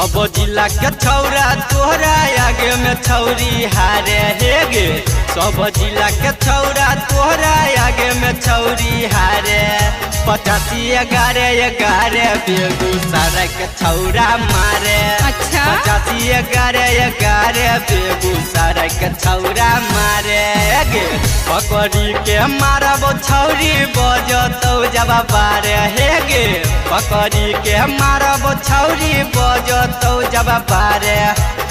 सब जिला के छौरा तोहरा आगे में छौरी हारे हे गे। सब जिला के छौरा तोहरा आगे में छौरी हारे। 85-11-11 बेगूसराय के छौरा मारे। अच्छा 85-11-11 बेगूसराय के छौरा मारे गे। पकड़ी के मारबो छौरी बजतौ जब बारे हे गे। पकड़ी के मारबो छौरी बजतौ जब बारे।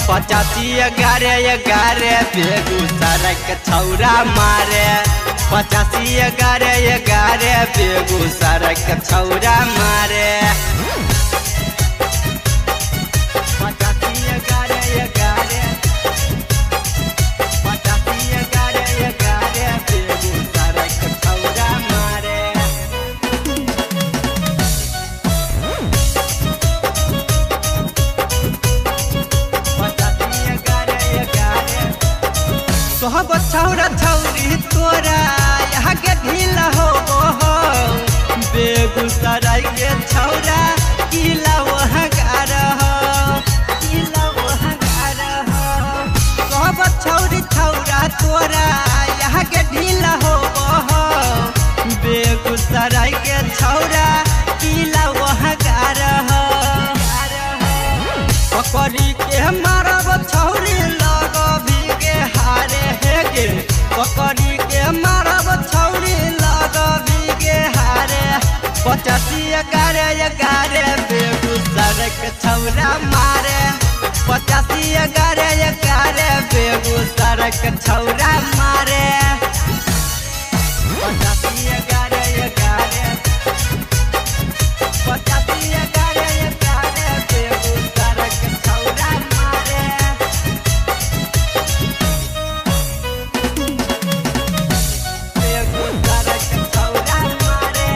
85-11-11 बेगूसराय के छौरा मारे। 85-11-11 बेगूसराय के छौरा मारे। 85-11-11 85-11-11 बेगूसराय के छौरा मारे। सब छौरा छौरी तोरा यहाँ के ढील हो बेगूसराय के छौरा किला वहाँ गार सब छौरी छौरा तोरा यहाँ के ढील हो बेगूसराय के छौरा किला वहाँ गार पकड़ी के मारब छौरी लग भीगे हारे हे गे। पकड़ी के मारब छौरी लग भीगे हारे। 85-11-11 बेगूसराय के छौरा मारे। 85-11-11 बेगूसराय के छौरा मारे। 85-11-11 85-11-11 बेगूसराय के छौरा मारे। बेगूसराय के छौरा मारे।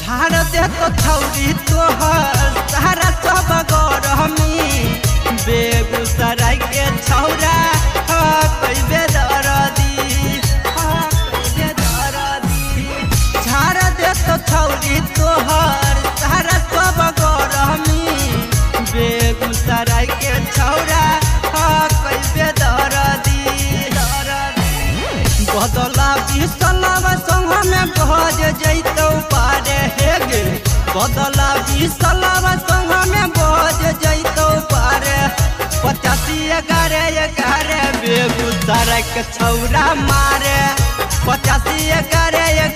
झाड़ दे तो छौरी तोहर सारा सब गरमी। बेगूसराय के छौरा कैबे दरदी झाड़ दे तो छौरी तोहर सारा सब गरमी। बेगूसराय के छौरा कैबे दरदी बदला बिसलवा संग में भज जैतौ पारे हे गे। बदला बिसलवा संग में भज जैतौ पारे। 85-11-11 बेगूसराय के छौरा मारे। 85-11-11